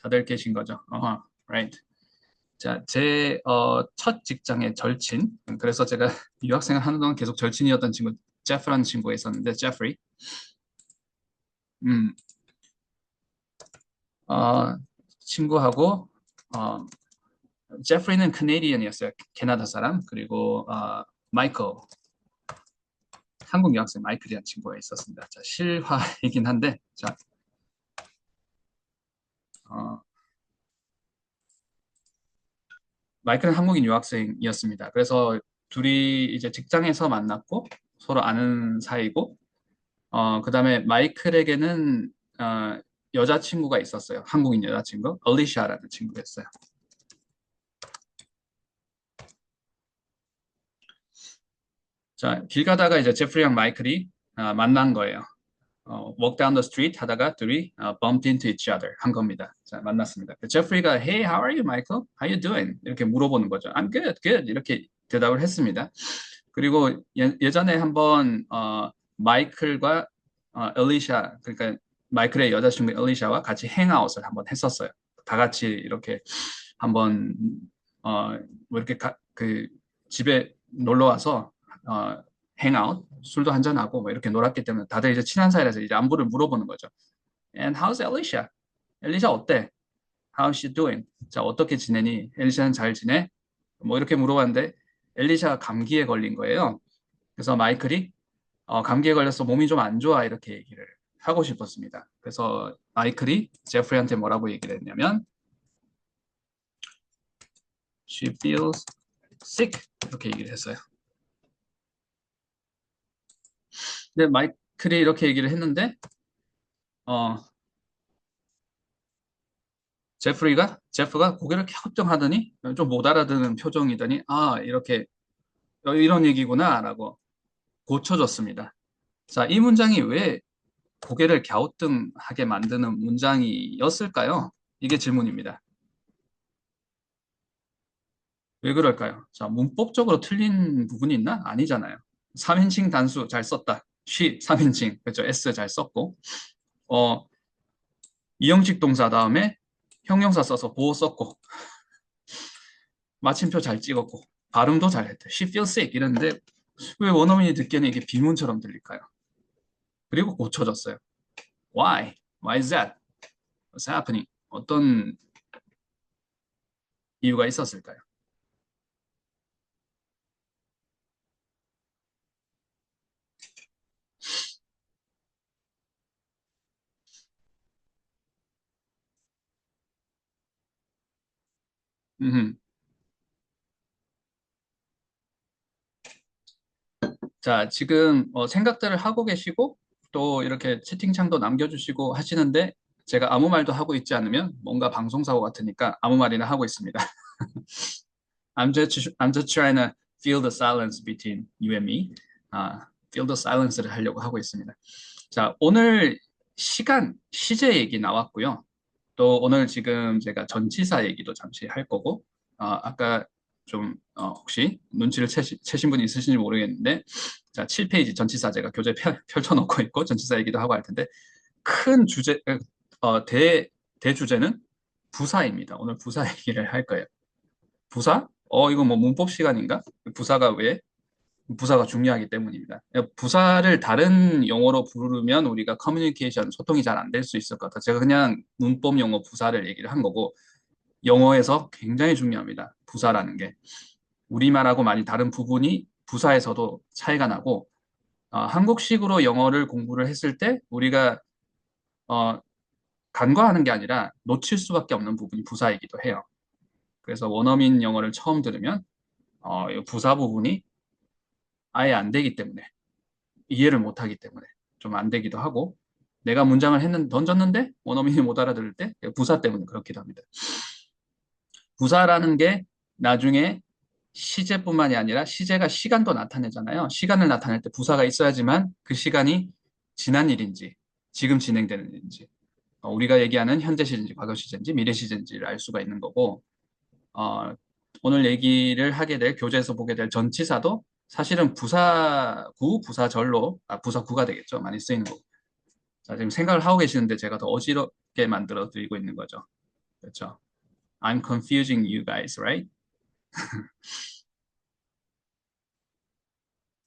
다들 계신 거죠? right. 자, 제 첫 직장의 절친. 그래서 제가 유학생을 하는 동안 계속 절친이었던 친구, 제프라는 친구가 있었는데, 제프리. 음, 어, 친구하고 어, 제프리는 캐네디언이었어요. 캐나다 사람. 그리고 마이클, 한국 유학생 마이클이라는 친구가 있었습니다. 자, 실화이긴 한데, 자, 어, 마이클은 한국인 유학생이었습니다. 그래서 둘이 이제 직장에서 만났고 서로 아는 사이고, 그다음에 마이클에게는 여자친구가 있었어요. 한국인 여자친구, 얼리샤라는 친구였어요. 자, 길 가다가 이제 제프리랑 마이클이 만난 거예요. walk down the street 하다가 둘이 bumped into each other 한 겁니다. 자, 만났습니다. 제프리가 Hey, how are you, Michael? How you doing? 이렇게 물어보는 거죠. I'm good, good. 이렇게 대답을 했습니다. 그리고 예전에 한번 마이클과 엘리샤, 그러니까 마이클의 여자친구 엘리샤와 같이 행아웃을 한번 했었어요. 다 같이 이렇게 한번 뭐 이렇게 그 집에 놀러 와서 행아웃, 술도 한잔하고 뭐 이렇게 놀았기 때문에 다들 이제 친한 사이라서 이제 안부를 물어보는 거죠. And how's Alicia? 엘리샤 어때? How's she doing? 자, 어떻게 지내니? 엘리샤는 잘 지내? 뭐 이렇게 물어봤는데 엘리샤가 감기에 걸린 거예요. 그래서 마이클이 감기에 걸려서 몸이 좀 안 좋아 이렇게 얘기를 하고 싶었습니다. 그래서 마이클이 제프리한테 뭐라고 얘기를 했냐면 She feels sick 이렇게 얘기를 했어요. 근데 마이클이 이렇게 얘기를 했는데 어, 제프가 고개를 갸우뚱하더니 좀 못 알아듣는 표정이더니 이렇게 이런 얘기구나라고 고쳐줬습니다. 자, 이 문장이 왜 고개를 갸우뚱하게 만드는 문장이었을까요? 이게 질문입니다. 왜 그럴까요? 자, 문법적으로 틀린 부분이 있나? 아니잖아요. 3인칭 단수 잘 썼다. she 3인칭. 그렇죠. s 잘 썼고. 어, 이형식 동사 다음에 형용사 써서 보호 썼고. 마침표 잘 찍었고. 발음도 잘했대. She feels sick 이랬는데 왜 원어민이 듣기에는 이게 비문처럼 들릴까요? 그리고 고쳐졌어요. Why? Why is that? What's happening? 어떤 이유가 있었을까요? 음흠. 자, 지금 생각들을 하고 계시고 또 이렇게 채팅창도 남겨주시고 하시는데 제가 아무 말도 하고 있지 않으면 뭔가 방송사고 같으니까 아무 말이나 하고 있습니다. I'm just trying to feel the silence between you and me. feel the silence를 하려고 하고 있습니다. 자, 오늘 시제 얘기 나왔고요. 또 오늘 지금 제가 전치사 얘기도 잠시 할 거고, 아까 좀 혹시 눈치를 채신 분이 있으신지 모르겠는데, 자, 7페이지 전치사 제가 교재 펼쳐놓고 있고 전치사 얘기도 하고 할 텐데, 큰 주제, 대주제는 부사입니다. 오늘 부사 얘기를 할 거예요. 부사? 이거 뭐 문법 시간인가? 부사가 왜? 부사가 중요하기 때문입니다. 부사를 다른 용어로 부르면 우리가 커뮤니케이션, 소통이 잘 안 될 수 있을 것 같아요. 제가 그냥 문법 용어 부사를 얘기를 한 거고, 영어에서 굉장히 중요합니다. 부사라는 게. 우리말하고 많이 다른 부분이 부사에서도 차이가 나고, 한국식으로 영어를 공부를 했을 때 우리가 어, 간과하는 게 아니라 놓칠 수밖에 없는 부분이 부사이기도 해요. 그래서 원어민 영어를 처음 들으면 이 부사 부분이 아예 안 되기 때문에 이해를 못 하기 때문에 좀 안 되기도 하고 내가 문장을 던졌는데 원어민이 못 알아들을 때 부사 때문에 그렇기도 합니다. 부사라는 게 나중에 시제뿐만이 아니라 시제가 시간도 나타내잖아요. 시간을 나타낼 때 부사가 있어야지만 그 시간이 지난 일인지 지금 진행되는 일인지 우리가 얘기하는 현재 시제인지 과거 시제인지 미래 시제인지를 알 수가 있는 거고 어, 오늘 얘기를 하게 될 교재에서 보게 될 전치사도 사실은 부사구, 부사절로 부사구가 되겠죠. 많이 쓰이는 거고. 자, 지금 생각을 하고 계시는데 제가 더 어지럽게 만들어 드리고 있는 거죠. 그렇죠. I'm confusing you guys, right?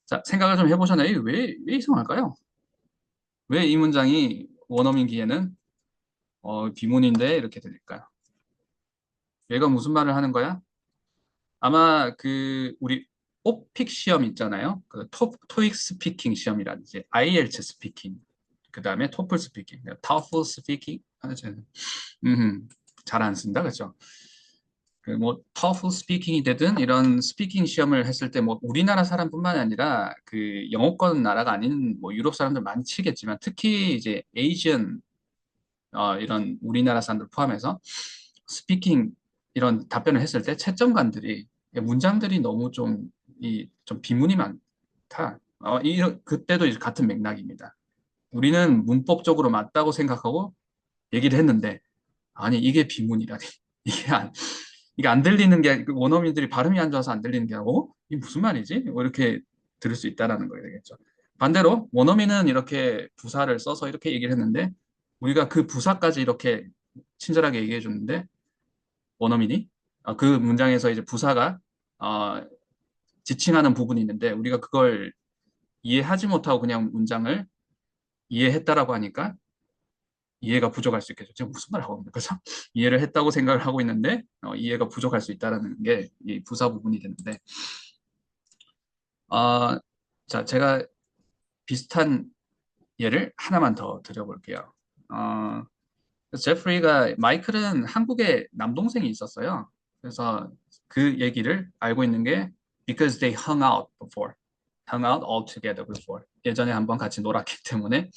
자, 생각을 좀 해보셨나요? 왜 이상할까요? 왜 이 문장이 원어민기에는 비문인데 이렇게 들릴까요? 얘가 무슨 말을 하는 거야? 아마 그 우리 오픽 시험 있잖아요. 그 토익 스피킹 시험이라든지 IELTS 스피킹, 그 다음에 토플 스피킹, TOEFL 스피킹. 잘 안 쓴다, 그렇죠? 그 뭐 TOEFL 스피킹이 되든 이런 스피킹 시험을 했을 때 뭐 우리나라 사람뿐만 아니라 그 영어권 나라가 아닌 뭐 유럽 사람들 많이 치겠지만 특히 이제 에이지언 이런 우리나라 사람들 포함해서 스피킹 이런 답변을 했을 때 채점관들이 문장들이 너무 좀 비문이 많다. 그때도 이제 같은 맥락입니다. 우리는 문법적으로 맞다고 생각하고 얘기를 했는데 아니 이게 비문이라니 이게 안 들리는 게 그 원어민들이 발음이 안 좋아서 안 들리는 게 아니고 이게 무슨 말이지? 뭐 이렇게 들을 수 있다라는 거게 되겠죠. 반대로 원어민은 이렇게 부사를 써서 이렇게 얘기를 했는데 우리가 그 부사까지 이렇게 친절하게 얘기해 줬는데 원어민이 그 문장에서 이제 부사가 어, 지칭하는 부분이 있는데 우리가 그걸 이해하지 못하고 그냥 문장을 이해했다라고 하니까 이해가 부족할 수 있겠죠. 제가 무슨 말을 하고 있는 거죠? 그래서 이해를 했다고 생각을 하고 있는데 이해가 부족할 수 있다라는 게 이 부사 부분이 되는데 어, 자 제가 비슷한 예를 하나만 더 드려볼게요. 어, 제프리가 마이클은 한국에 남동생이 있었어요. 그래서 그 얘기를 알고 있는 게 because they hung out before, hung out all together before. 예전에 한번 같이 놀았기 때문에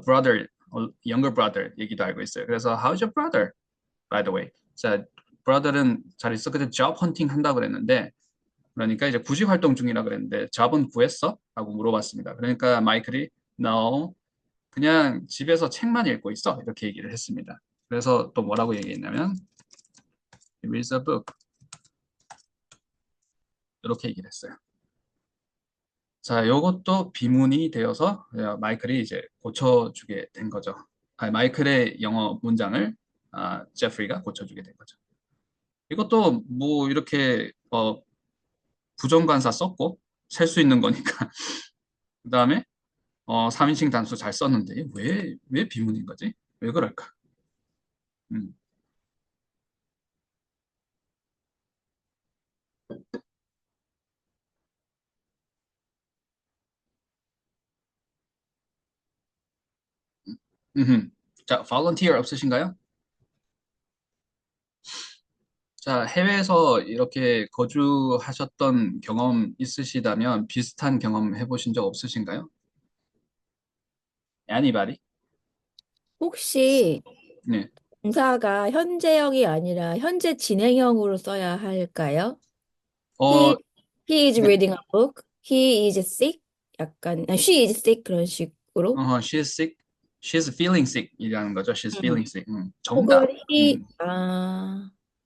brother, younger brother 얘기도 알고 있어요. 그래서 how's your brother, by the way? 자, brother는 잘 있어. 그때 job hunting 한다고 그랬는데 그러니까 이제 구직 활동 중이라 그랬는데 job은 구했어? 라고 물어봤습니다. 그러니까 마이클이 no, 그냥 집에서 책만 읽고 있어. 이렇게 얘기를 했습니다. 그래서 또 뭐라고 얘기했냐면 he reads a book. 이렇게 얘기를 했어요. 자, 요것도 비문이 되어서 마이클이 이제 고쳐주게 된 거죠. 마이클의 영어 문장을 제프리가 고쳐주게 된 거죠. 이것도 뭐 이렇게 부정관사 썼고 셀 수 있는 거니까 그 다음에 3인칭 단수 잘 썼는데 왜 비문인 거지? 왜 그럴까? 음, 자, volunteer 없으신가요? 자, 해외에서 이렇게 거주하셨던 경험 있으시다면 비슷한 경험 해보신 적 없으신가요? Anybody? 혹시 네. 동사가 현재형이 아니라 현재 진행형으로 써야 할까요? He, 어, he is 네. reading a book. He is sick. 약간, she is sick 그런 식으로. She's sick. She's feeling sick 이라는 거죠. She's 음. feeling sick. 혹은 정답.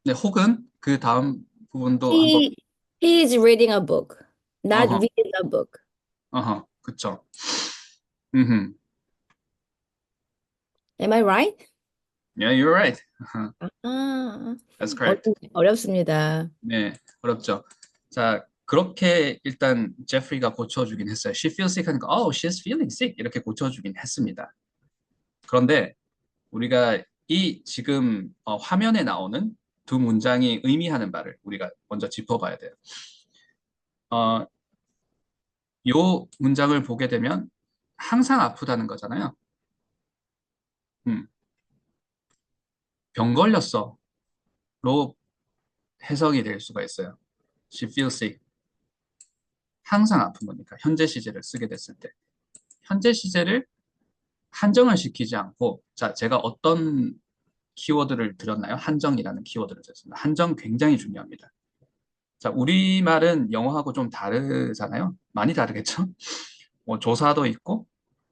네, 혹은 그 다음 부분도 한번, he, he is reading a book. Not 어허, reading a book. 그쵸. 음흠. Am I right? Yeah, you're right. 아, That's correct. 어렵습니다. 네, 어렵죠. 자, 그렇게 일단 제프리가 고쳐주긴 했어요. She feels sick 하니까, oh, she's feeling sick. 이렇게 고쳐주긴 했습니다. 그런데 우리가 이 지금 화면에 나오는 두 문장이 의미하는 바를 우리가 먼저 짚어봐야 돼요. 어, 요 문장을 보게 되면 항상 아프다는 거잖아요. 음, 병 걸렸어. 로 해석이 될 수가 있어요. She feels sick. 항상 아픈 거니까 현재 시제를 쓰게 됐을 때 현재 시제를 한정을 시키지 않고 자 제가 어떤 키워드를 드렸나요? 한정이라는 키워드를 드렸습니다. 한정 굉장히 중요합니다. 자 우리말은 영어하고 좀 다르잖아요. 많이 다르겠죠? 뭐 조사도 있고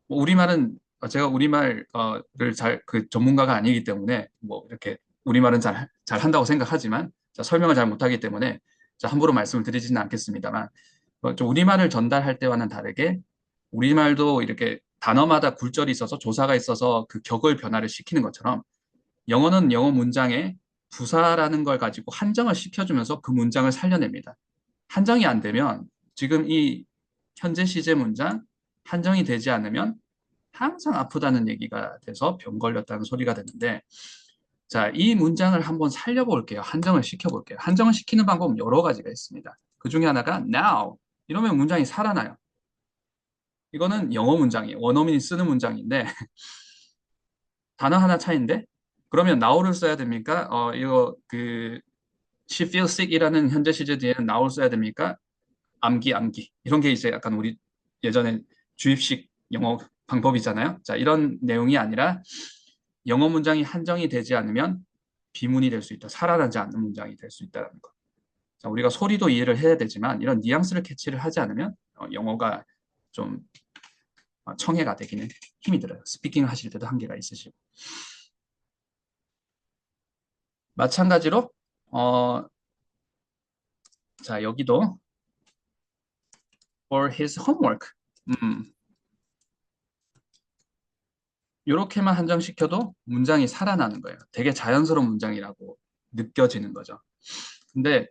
뭐 우리말은 제가 우리말을 잘 그 전문가가 아니기 때문에 뭐 이렇게 우리말은 잘 한다고 생각하지만 자, 설명을 잘 못하기 때문에 자, 함부로 말씀을 드리지는 않겠습니다만 좀 우리말을 전달할 때와는 다르게 우리말도 이렇게 단어마다 굴절이 있어서 조사가 있어서 그 격을 변화를 시키는 것처럼 영어는 영어 문장에 부사라는 걸 가지고 한정을 시켜주면서 그 문장을 살려냅니다. 한정이 안 되면 지금 이 현재 시제 문장 한정이 되지 않으면 항상 아프다는 얘기가 돼서 병 걸렸다는 소리가 되는데 자, 이 문장을 한번 살려볼게요. 한정을 시켜볼게요. 한정을 시키는 방법은 여러 가지가 있습니다. 그 중에 하나가 now. 이러면 문장이 살아나요. 이거는 영어 문장이에요. 원어민이 쓰는 문장인데 단어 하나 차이인데 그러면 now를 써야 됩니까? 이거 she feels sick이라는 현재 시제 뒤에는 now를 써야 됩니까? 암기 이런 게 이제 약간 우리 예전에 주입식 영어 방법이잖아요. 자, 이런 내용이 아니라 영어 문장이 한정이 되지 않으면 비문이 될 수 있다. 살아나지 않는 문장이 될 수 있다는 거. 자, 우리가 소리도 이해를 해야 되지만 이런 뉘앙스를 캐치를 하지 않으면 영어가 좀 청해가 되기는 힘이 들어요. 스피킹 하실 때도 한계가 있으시고. 마찬가지로 어, 자, 여기도 for his homework. 이렇게만 한정시켜도 문장이 살아나는 거예요. 되게 자연스러운 문장이라고 느껴지는 거죠. 근데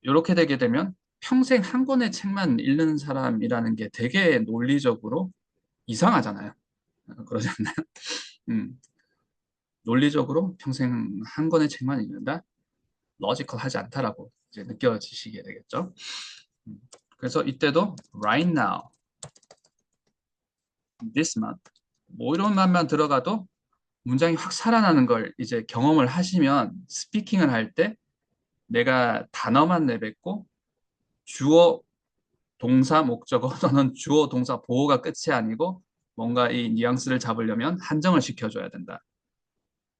이렇게 되게 되면 평생 한 권의 책만 읽는 사람이라는 게 되게 논리적으로 이상하잖아요. 그러지 않나요? 음, 논리적으로 평생 한 권의 책만 읽는다? 러지컬하지 않다라고 이제 느껴지시게 되겠죠. 음, 그래서 이때도 right now, this month 뭐 이런 말만 들어가도 문장이 확 살아나는 걸 이제 경험을 하시면 스피킹을 할 때 내가 단어만 내뱉고 주어, 동사, 목적어 또는 주어, 동사, 보호가 끝이 아니고 뭔가 이 뉘앙스를 잡으려면 한정을 시켜줘야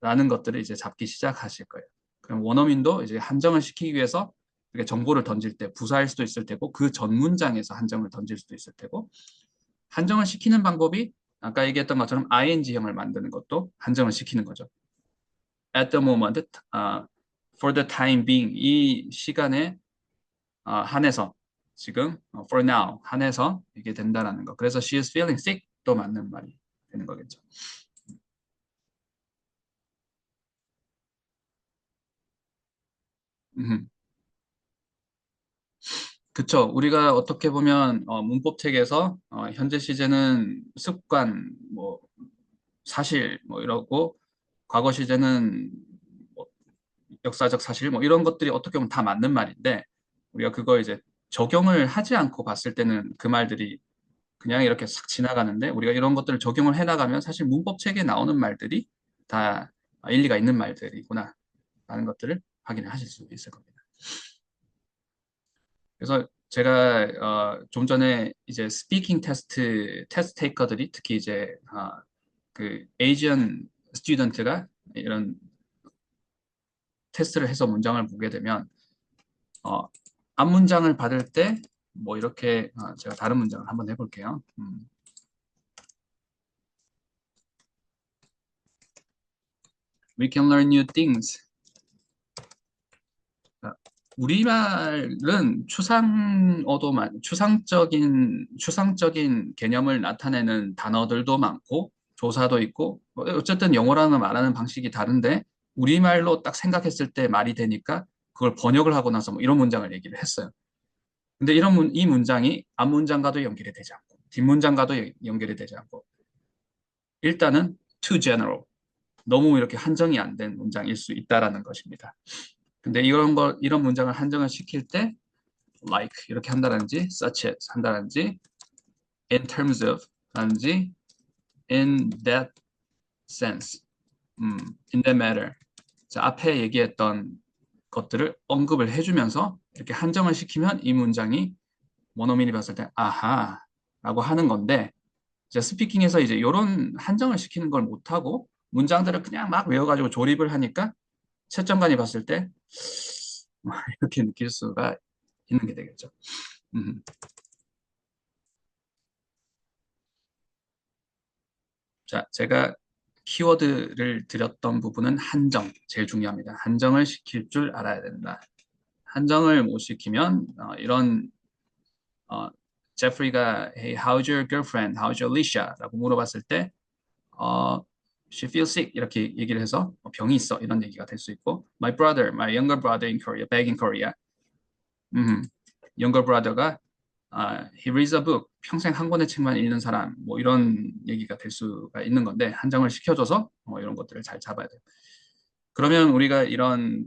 된다라는 것들을 이제 잡기 시작하실 거예요. 그럼 원어민도 이제 한정을 시키기 위해서 이렇게 정보를 던질 때 부사일 수도 있을 테고 그 전 문장에서 한정을 던질 수도 있을 테고 한정을 시키는 방법이 아까 얘기했던 것처럼 ing형을 만드는 것도 한정을 시키는 거죠. At the moment, for the time being 이 시간에 한해서 지금 for now 한해서 이게 된다라는 거. 그래서 she is feeling sick도 맞는 말이 되는 거겠죠. 음, 그쵸. 우리가 어떻게 보면 문법 책에서 현재 시제는 습관, 뭐 사실 뭐 이러고 과거 시제는 뭐 역사적 사실 뭐 이런 것들이 어떻게 보면 다 맞는 말인데 우리가 그거 이제 적용을 하지 않고 봤을 때는 그 말들이 그냥 이렇게 싹 지나가는데 우리가 이런 것들을 적용을 해나가면 사실 문법 책에 나오는 말들이 다 일리가 있는 말들이구나 라는 것들을 확인을 하실 수 있을 겁니다. 그래서 제가 좀 전에 이제 스피킹 테스트 테이커들이 특히 이제 그 에이지언 스튜던트가 이런 테스트를 해서 문장을 보게 되면 어, 앞 문장을 받을 때 뭐 이렇게 제가 다른 문장을 한번 해볼게요. We can learn new things. 우리말은 추상적인 개념을 나타내는 단어들도 많고 조사도 있고 어쨌든 영어랑은 말하는 방식이 다른데 우리말로 딱 생각했을 때 말이 되니까 그걸 번역을 하고 나서 뭐 이런 문장을 얘기를 했어요. 근데 이 문장이 앞 문장과도 연결이 되지 않고 뒷문장과도 연결이 되지 않고 일단은 too general 너무 이렇게 한정이 안 된 문장일 수 있다라는 것입니다. 근데 이런 문장을 한정을 시킬 때 like 이렇게 한다든지 such as 한다든지 in terms of 라든지 in that sense, in that matter. 자, 앞에 얘기했던 것들을 언급을 해주면서 이렇게 한정을 시키면 이 문장이 원어민이 봤을 때 아하 라고 하는 건데 이제 스피킹에서 이제 이런 한정을 시키는 걸 못하고 문장들을 그냥 막 외워가지고 조립을 하니까 채점관이 봤을 때 이렇게 느낄 수가 있는 게 되겠죠. 음. 자, 제가 키워드를 드렸던 부분은 한정, 제일 중요합니다. 한정을 시킬 줄 알아야 된다. 한정을 못 시키면 이런 제프리가 Hey, how's your girlfriend? How's your Alicia? 라고 물어봤을 때 she feels sick 이렇게 얘기를 해서 병이 있어 이런 얘기가 될 수 있고 my brother, my younger brother in Korea, back in Korea. younger brother가 he reads a book. 평생 한 권의 책만 읽는 사람. 뭐 이런 얘기가 될 수가 있는 건데 한정을 시켜줘서 뭐 이런 것들을 잘 잡아야 돼요. 그러면 우리가 이런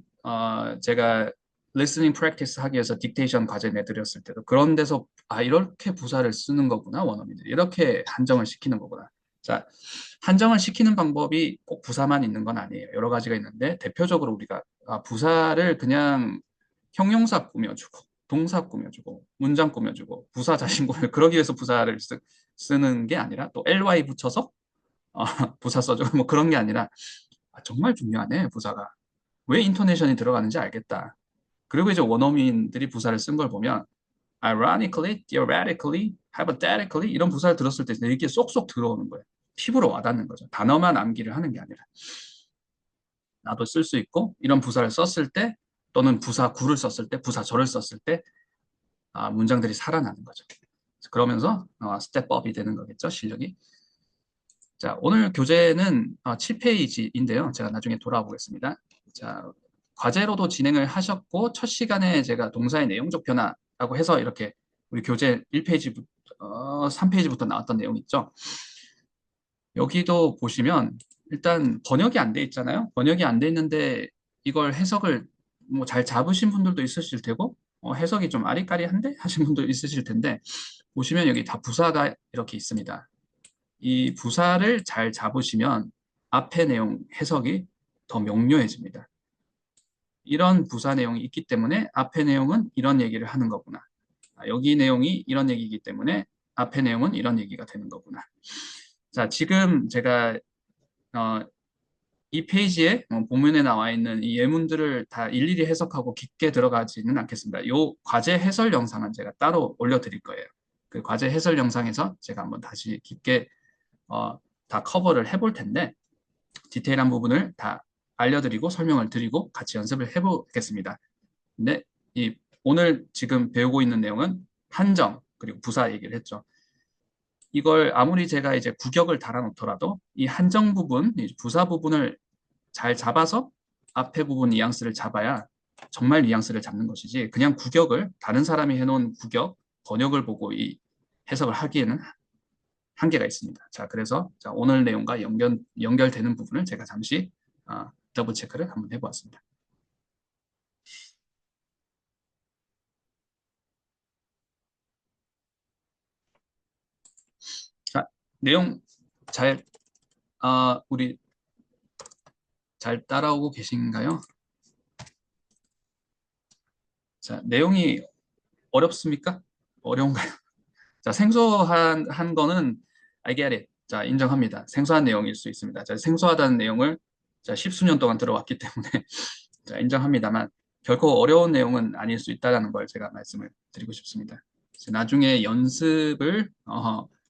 제가 listening practice 하기 위해서 딕테이션 과제 내드렸을 때도 그런 데서 이렇게 부사를 쓰는 거구나 원어민들이 이렇게 한정을 시키는 거구나. 자, 한정을 시키는 방법이 꼭 부사만 있는 건 아니에요. 여러 가지가 있는데 대표적으로 우리가 부사를 그냥 형용사 꾸며주고 동사 꾸며주고 문장 꾸며주고 부사 자신 꾸며 그러기 위해서 부사를 쓰는 게 아니라 또 ly 붙여서 어, 부사 써주고 뭐 그런 게 아니라 정말 중요하네 부사가 왜 인토네이션이 들어가는지 알겠다. 그리고 이제 원어민들이 부사를 쓴 걸 보면 ironically, theoretically, hypothetically 이런 부사를 들었을 때 이게 쏙쏙 들어오는 거예요. 피부로 와닿는 거죠. 단어만 암기를 하는 게 아니라 나도 쓸 수 있고 이런 부사를 썼을 때 또는 부사 구를 썼을 때 부사 절을 썼을 때 문장들이 살아나는 거죠. 그러면서 스텝업이 되는 거겠죠, 실력이. 자, 오늘 교재는 7페이지인데요. 제가 나중에 돌아와 보겠습니다. 자, 과제로도 진행을 하셨고 첫 시간에 제가 동사의 내용적 변화라고 해서 이렇게 우리 교재 1페이지부터 3페이지부터 나왔던 내용 있죠. 여기도 보시면 일단 번역이 안 돼 있잖아요. 번역이 안 돼 있는데 이걸 해석을 뭐 잘 잡으신 분들도 있으실 테고 해석이 좀 아리까리한데 하신 분도 있으실 텐데 보시면 여기 다 부사가 이렇게 있습니다. 이 부사를 잘 잡으시면 앞의 내용 해석이 더 명료해집니다. 이런 부사 내용이 있기 때문에 앞의 내용은 이런 얘기를 하는 거구나. 여기 내용이 이런 얘기이기 때문에 앞의 내용은 이런 얘기가 되는 거구나. 자, 지금 제가 이 페이지에 본문에 나와 있는 이 예문들을 다 일일이 해석하고 깊게 들어가지는 않겠습니다. 이 과제 해설 영상은 제가 따로 올려드릴 거예요. 그 과제 해설 영상에서 제가 한번 다시 깊게 다 커버를 해볼 텐데 디테일한 부분을 다 알려드리고 설명을 드리고 같이 연습을 해보겠습니다. 근데 오늘 지금 배우고 있는 내용은 한정 그리고 부사 얘기를 했죠. 이걸 아무리 제가 이제 구격을 달아놓더라도 이 한정 부분, 부사 부분을 잘 잡아서 앞에 부분 뉘앙스를 잡아야 정말 뉘앙스를 잡는 것이지 그냥 구격을 다른 사람이 해놓은 구격, 번역을 보고 이 해석을 하기에는 한계가 있습니다. 자, 그래서 오늘 내용과 연결되는 부분을 제가 잠시 더블 체크를 한번 해보았습니다. 자, 내용 잘 우리 잘 따라오고 계신가요? 자, 내용이 어렵습니까? 어려운가요? 자, 생소한 거는 I get it. 자, 인정합니다. 생소한 내용일 수 있습니다. 자, 생소하다는 내용을 십수년 동안 들어왔기 때문에 자, 인정합니다만 결코 어려운 내용은 아닐 수 있다는 걸 제가 말씀을 드리고 싶습니다. 나중에 연습을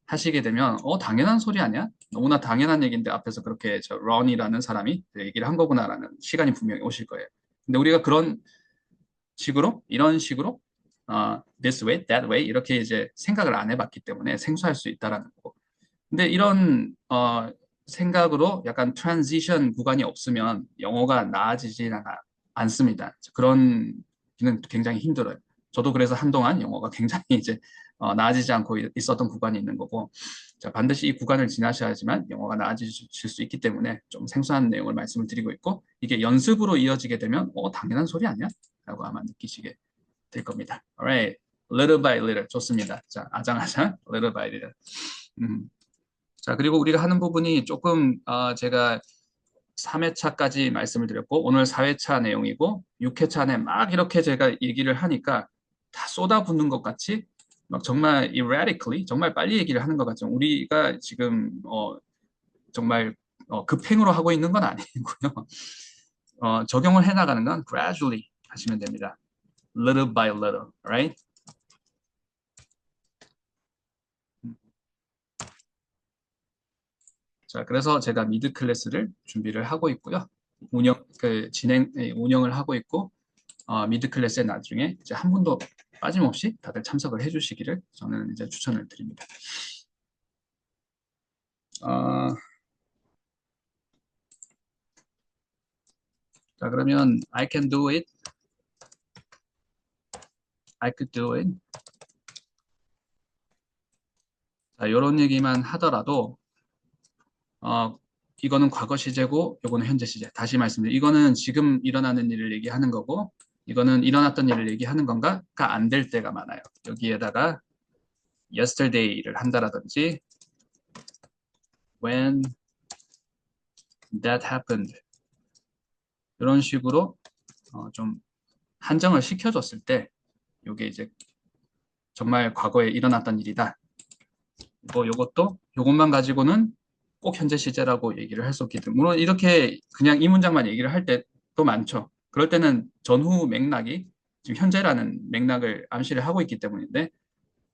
하시게 되면 당연한 소리 아니야? 너무나 당연한 얘기인데 앞에서 그렇게 런이라는 사람이 얘기를 한 거구나라는 시간이 분명히 오실 거예요. 근데 우리가 그런 식으로 이런 식으로 this way, that way 이렇게 이제 생각을 안 해봤기 때문에 생소할 수 있다라는 거고. 근데 이런 생각으로 약간 트랜지션 구간이 없으면 영어가 나아지지는 않습니다. 그런 기는 굉장히 힘들어요. 저도 그래서 한동안 영어가 굉장히 이제 나아지지 않고 있었던 구간이 있는 거고, 자, 반드시 이 구간을 지나셔야지만 영어가 나아지실 수 있기 때문에 좀 생소한 내용을 말씀을 드리고 있고, 이게 연습으로 이어지게 되면 당연한 소리 아니야? 라고 아마 느끼시게 될 겁니다. Alright, little by little 좋습니다. 자, 아장아장, little by little. 자, 그리고 우리가 하는 부분이 조금 제가 3회차까지 말씀을 드렸고 오늘 4회차 내용이고 6회차에 막 이렇게 제가 얘기를 하니까 다 쏟아붓는 것 같이 막 정말 erratically 정말 빨리 얘기를 하는 것 같죠. 우리가 지금 정말 급행으로 하고 있는 건 아니고요. 적용을 해나가는 건 gradually 하시면 됩니다. Little by little, right? 자, 그래서 제가 미드 클래스를 준비를 하고 있고요. 운영을 하고 있고, 미드 클래스에 나중에 이제 한 분도 빠짐없이 다들 참석을 해주시기를 저는 이제 추천을 드립니다. 자, 그러면 I can do it, I could do it. 자, 이런 얘기만 하더라도 어, 이거는 과거 시제고 이거는 현재 시제. 다시 말씀드려. 이거는 지금 일어나는 일을 얘기하는 거고 이거는 일어났던 일을 얘기하는 건가가 안 될 때가 많아요. 여기에다가 yesterday를 한다라든지 when that happened 이런 식으로 좀 한정을 시켜줬을 때 이게 이제 정말 과거에 일어났던 일이다. 뭐 요것도 요것만 가지고는 꼭 현재 시제라고 얘기를 할 수 없기 때문에 물론 이렇게 그냥 이 문장만 얘기를 할 때도 많죠. 그럴 때는 전후 맥락이 지금 현재라는 맥락을 암시를 하고 있기 때문인데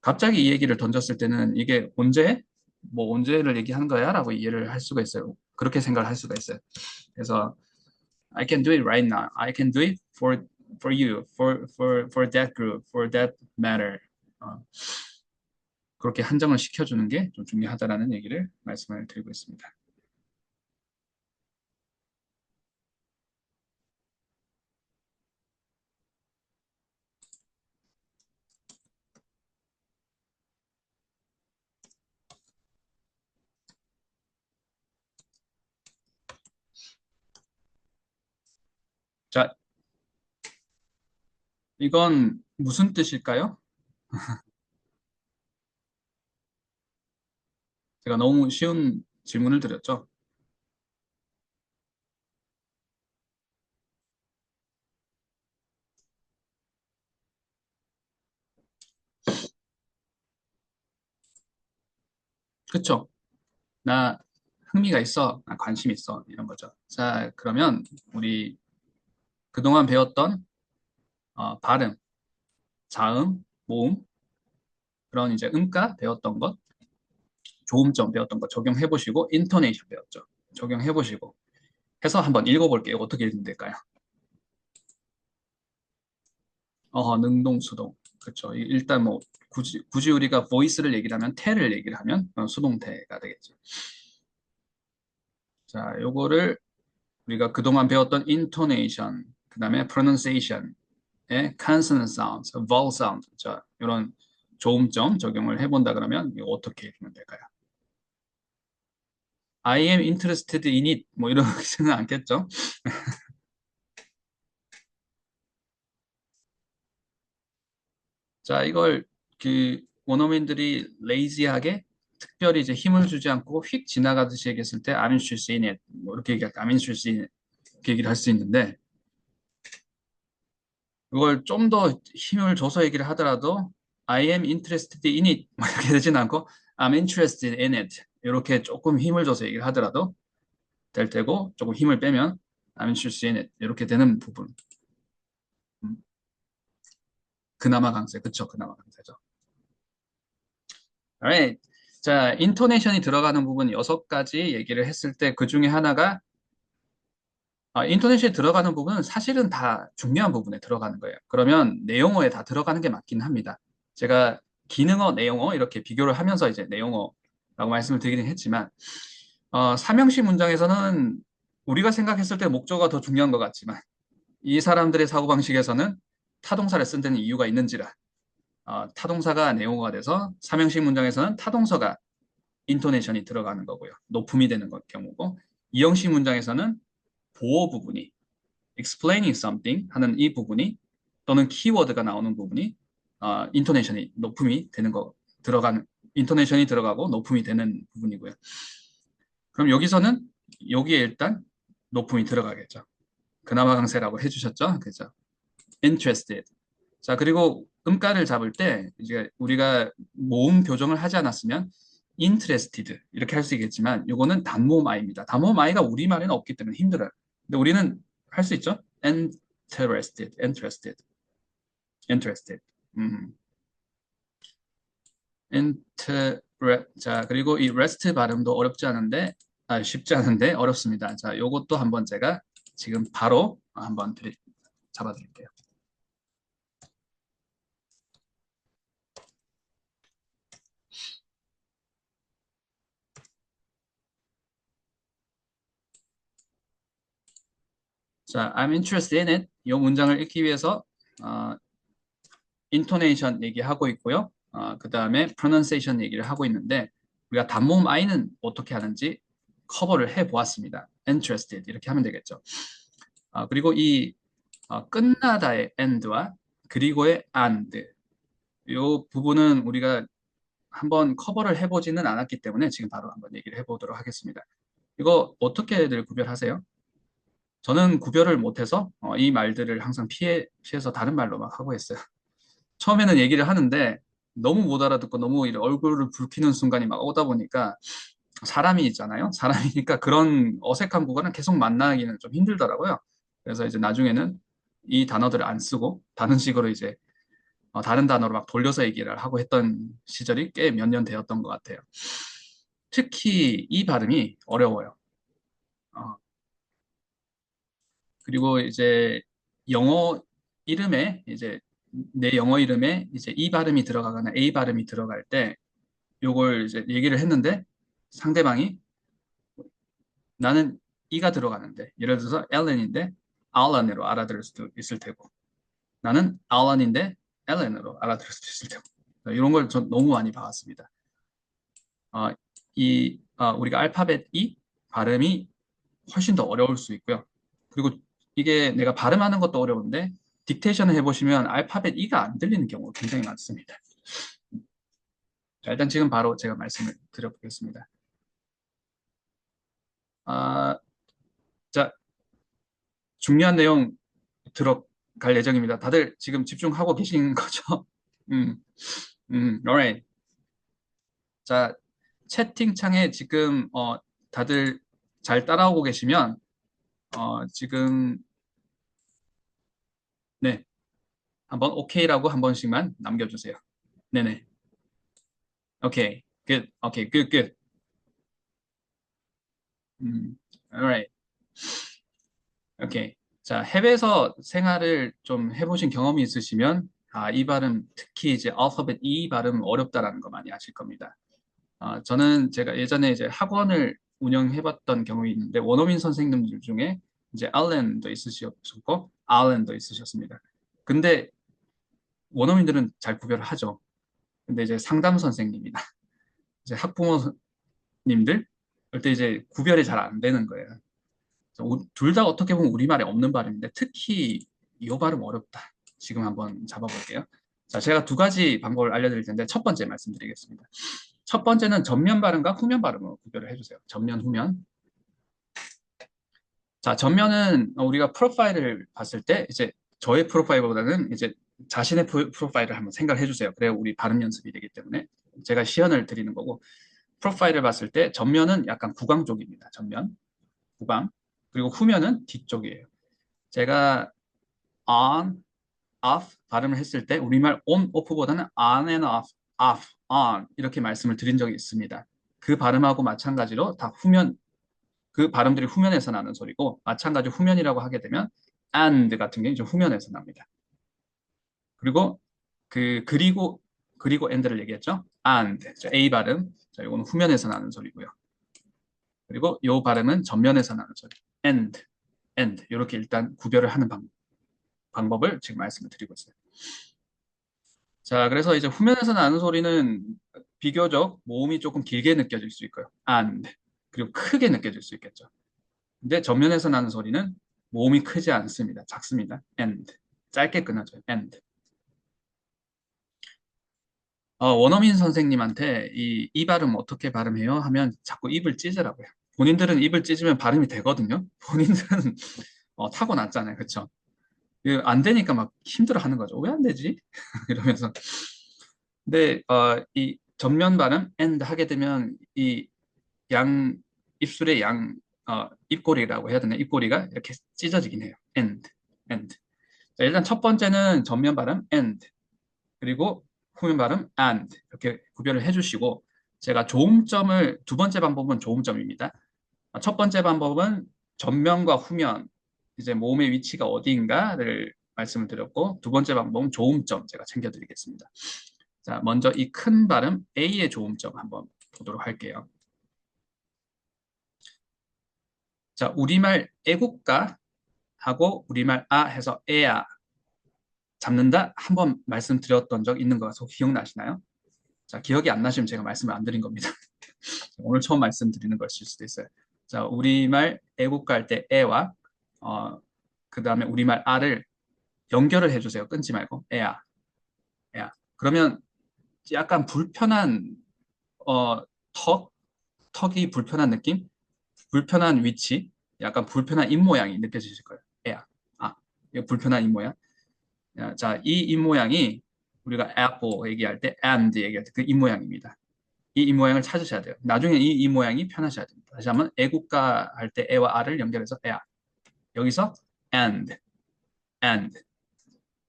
갑자기 이 얘기를 던졌을 때는 이게 언제? 뭐 언제를 얘기하는 거야? 라고 이해를 할 수가 있어요. 그렇게 생각을 할 수가 있어요. 그래서 I can do it right now. I can do it for you, for that group, for that matter. 어, 그렇게 한정을 시켜주는 게 좀 중요하다라는 얘기를 말씀을 드리고 있습니다. 자, 이건 무슨 뜻일까요? 제가 너무 쉬운 질문을 드렸죠. 그쵸? 나 흥미가 있어. 나 관심 있어. 이런 거죠. 자, 그러면 우리 그동안 배웠던 발음, 자음, 모음, 그런 이제 음가 배웠던 것, 조음점 배웠던 것 적용해 보시고, 인토네이션 배웠죠. 적용해 보시고 해서 한번 읽어볼게요. 어떻게 읽으면 될까요? 능동, 수동. 그렇죠. 일단 뭐 굳이 우리가 voice를 얘기를 하면 태를 얘기를 하면 수동태가 되겠죠. 자, 요거를 우리가 그동안 배웠던 intonation, 그다음에 pronunciation의 consonant sounds, vowel sound, 자, 이런 조음점 적용을 해본다 그러면 이거 어떻게 읽으면 될까요? I am interested in it 뭐 이러지는 않겠죠? 자, 이걸 그 원어민들이 레이지하게 특별히 이제 힘을 주지 않고 휙 지나가듯이 얘기했을 때 I'm interested in it 뭐 이렇게 얘기할 때 I'm interested in it 이렇게 얘기를 할 수 있는데 그걸 좀 더 힘을 줘서 얘기를 하더라도 I am interested in it 뭐 이렇게 되진 않고 I'm interested in it 이렇게 조금 힘을 줘서 얘기를 하더라도 될 테고 조금 힘을 빼면 I'm interested in it 이렇게 되는 부분 음, 그나마 강세 그쵸 그나마 강세죠. Alright. 자, 인토네이션이 들어가는 부분 6가지 얘기를 했을 때 그 중에 하나가 인토네이션이 들어가는 부분은 사실은 다 중요한 부분에 들어가는 거예요. 그러면 내용어에 다 들어가는 게 맞긴 합니다. 제가 기능어, 내용어 이렇게 비교를 하면서 이제 내용어라고 말씀을 드리긴 했지만 삼형식 문장에서는 우리가 생각했을 때 목적어가 더 중요한 것 같지만 이 사람들의 사고방식에서는 타동사를 쓴다는 이유가 있는지라 타동사가 내용어가 돼서 삼형식 문장에서는 타동사가 인토네이션이 들어가는 거고요. 높음이 되는 경우고 이형식 문장에서는 보어 부분이 explaining something 하는 이 부분이 또는 키워드가 나오는 부분이 인토네이션이 높음이 되는 거 들어가는 인토네이션이 들어가고 높음이 되는 부분이고요. 그럼 여기서는 여기에 일단 높음이 들어가겠죠. 그나마 강세라고 해주셨죠? 그죠? interested. 자, 그리고 음가를 잡을 때 이제 우리가 모음 교정을 하지 않았으면 interested 이렇게 할 수 있겠지만 이거는 단모음 I입니다. 단모음 I가 우리말에는 없기 때문에 힘들어요. 근데 우리는 할 수 있죠? interested. 음. 자, 그리고 이 rest 발음도 어렵지 않은데 쉽지 않은데 어렵습니다. 자, 요것도 한번 제가 지금 바로 한번 잡아드릴게요. 자, I'm interested in it. 이 문장을 읽기 위해서 어, intonation 얘기하고 있고요. 그 다음에 pronunciation 얘기를 하고 있는데 우리가 단모음 I는 어떻게 하는지 커버를 해보았습니다. interested 이렇게 하면 되겠죠. 그리고 이 끝나다의 and와 그리고의 and 이 부분은 우리가 한번 커버를 해보지는 않았기 때문에 지금 바로 한번 얘기를 해보도록 하겠습니다. 이거 어떻게들 구별하세요? 저는 구별을 못해서 이 말들을 항상 피해서 다른 말로 막 하고 있어요. 처음에는 얘기를 하는데 너무 못 알아듣고 너무 얼굴을 붉히는 순간이 막 오다 보니까 사람이 있잖아요. 사람이니까 그런 어색한 구간은 계속 만나기는 좀 힘들더라고요. 그래서 이제 나중에는 이 단어들을 안 쓰고 다른 식으로 이제 다른 단어로 막 돌려서 얘기를 하고 했던 시절이 꽤 몇 년 되었던 것 같아요. 특히 이 발음이 어려워요. 어, 그리고 이제 영어 이름에 이제 내 영어 이름에 이제 이 발음이 들어가거나 A 발음이 들어갈 때 요걸 이제 얘기를 했는데 상대방이 나는 이가 들어가는데 예를 들어서 앨런인데 알런으로 알아들을 수도 있을 테고 나는 알런인데 앨런으로 알아들을 수도 있을 테고 이런 걸 전 너무 많이 봐왔습니다. 어, 우리가 알파벳 E 발음이 훨씬 더 어려울 수 있고요. 그리고 이게 내가 발음하는 것도 어려운데 딕테이션을 해보시면 알파벳 E가 안 들리는 경우가 굉장히 많습니다. 자, 일단 지금 바로 제가 말씀을 드려보겠습니다. 아, 자, 중요한 내용 들어갈 예정입니다. 다들 지금 집중하고 계신 거죠? 음, alright. 자, 채팅창에 지금 다들 잘 따라오고 계시면 지금 네, 한번 오케이라고 한 번씩만 남겨주세요. 네네. 오케이, good. 오케이, good, good. alright. 오케이. 자, 해외에서 생활을 좀 해보신 경험이 있으시면 이 발음, 특히 이제 알파벳 E 발음 어렵다라는 거 많이 아실 겁니다. 저는 제가 예전에 이제 학원을 운영해봤던 경험이 있는데 원어민 선생님들 중에 이제 알렌도 있으셨고 알렌도 있으셨습니다. 근데 원어민들은 잘 구별을 하죠. 근데 이제 상담 선생님이나 이제 학부모님들 그때 이제 구별이 잘 안 되는 거예요. 둘 다 어떻게 보면 우리말에 없는 발음인데 특히 이 발음 어렵다. 지금 한번 잡아볼게요. 자, 제가 두 가지 방법을 알려드릴 텐데 첫 번째 말씀드리겠습니다. 첫 번째는 전면 발음과 후면 발음으로 구별을 해주세요. 전면, 후면. 자, 전면은 우리가 프로파일을 봤을 때 이제 저의 프로파일보다는 이제 자신의 프로파일을 한번 생각을 해주세요. 그래야 우리 발음 연습이 되기 때문에 제가 시연을 드리는 거고 프로파일을 봤을 때 전면은 약간 구강 쪽입니다. 전면, 구강. 그리고 후면은 뒤쪽이에요. 제가 on, off 발음을 했을 때 우리말 on, off보다는 on and off, off, on 이렇게 말씀을 드린 적이 있습니다. 그 발음하고 마찬가지로 다 후면, 그 발음들이 후면에서 나는 소리고 마찬가지로 후면이라고 하게 되면 and 같은 게 이제 후면에서 납니다. 그리고 그리고 and를 얘기했죠. and, A 발음, 자, 이거는 후면에서 나는 소리고요. 그리고 요 발음은 전면에서 나는 소리, and 이렇게 일단 구별을 하는 방법을 지금 말씀을 드리고 있어요. 자, 그래서 이제 후면에서 나는 소리는 비교적 모음이 조금 길게 느껴질 수 있고요. and 그리고 크게 느껴질 수 있겠죠. 근데 전면에서 나는 소리는 모음이 크지 않습니다. 작습니다. and 짧게 끊어져요. and 원어민 선생님한테 이 발음 어떻게 발음해요? 하면 자꾸 입을 찢으라고요. 본인들은 입을 찢으면 발음이 되거든요. 본인들은 타고났잖아요. 그렇죠? 안 되니까 막 힘들어 하는 거죠. 왜 안 되지? 이러면서. 근데 이 전면 발음 and 하게 되면 이 양 입술의 양 입꼬리라고 해야 되나? 입꼬리가 이렇게 찢어지긴 해요. and. 자, 일단 첫 번째는 전면 발음 and 그리고 후면 발음 and 이렇게 구별을 해주시고 제가 조음점을 두 번째 방법은 조음점입니다. 첫 번째 방법은 전면과 후면 이제 모음의 위치가 어디인가를 말씀을 드렸고 두 번째 방법은 조음점 제가 챙겨드리겠습니다. 자, 먼저 이 큰 발음 A의 조음점 한번 보도록 할게요. 자, 우리말 애국가 하고 우리말 아 해서 애야 잡는다 한번 말씀드렸던 적 있는 거 혹시 기억나시나요? 자, 기억이 안 나시면 제가 말씀을 안 드린 겁니다. 오늘 처음 말씀드리는 것일 수도 있어요. 자, 우리말 애국가 할 때 애와 그 다음에 우리말 아를 연결을 해주세요. 끊지 말고 애야, 애야. 그러면 약간 불편한 어, 턱, 턱이 불편한 느낌, 불편한 위치, 약간 불편한 입 모양이 느껴지실 거예요. 애야, 아, 이거 불편한 입 모양. 자, 이 입 모양이 우리가 apple 얘기할 때 and 얘기할 때 그 입 모양입니다. 이 입 모양을 찾으셔야 돼요. 나중에 이 입 모양이 편하셔야 됩니다. 다시 한번 애국가 할 때 애와 아를 연결해서 애야. 여기서 and,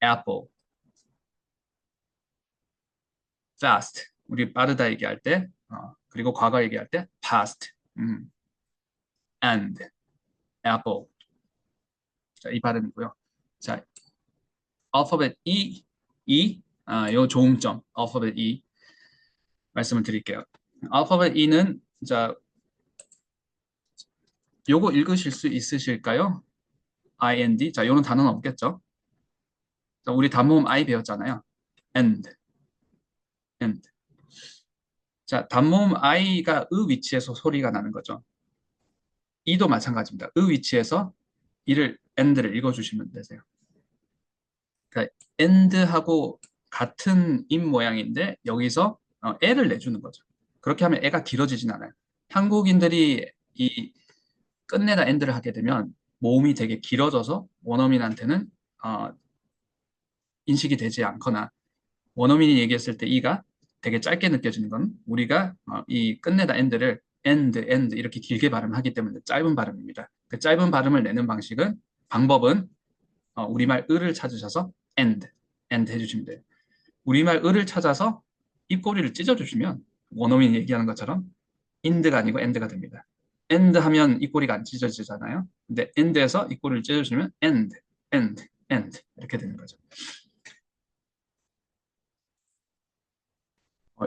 apple, fast. 우리 빠르다 얘기할 때, 그리고 과거 얘기할 때 past, and, apple. 자, 이 발음이고요. 자, 알파벳 요 조음점, 알파벳 E 말씀을 드릴게요. 알파벳 E는 자, 요거 읽으실 수 있으실까요? IND. 자, 요런 단어는 없겠죠? 자, 우리 단모음 I 배웠잖아요. and, and. 자, 단모음 I가 으 위치에서 소리가 나는 거죠. E도 마찬가지입니다. 으 위치에서 이를 and를 읽어주시면 되세요. 그러니까 and하고 같은 입 모양인데 여기서 애를 내주는 거죠. 그렇게 하면 애가 길어지진 않아요. 한국인들이 이 끝내다 and를 하게 되면 모음이 되게 길어져서 원어민한테는 어, 인식이 되지 않거나 원어민이 얘기했을 때 이가 되게 짧게 느껴지는 건 우리가 이 끝내다 and를 and 이렇게 길게 발음하기 때문에 짧은 발음입니다. 그 짧은 발음을 내는 방법은 우리말 을을 찾으셔서 and 해주시면 돼요. 우리말 을을 찾아서 입꼬리를 찢어주시면 원어민이 얘기하는 것처럼 ind가 아니고 and가 됩니다. and 하면 입꼬리가 안 찢어지잖아요. 근데 and에서 입꼬리를 찢어주시면 and 이렇게 되는 거죠.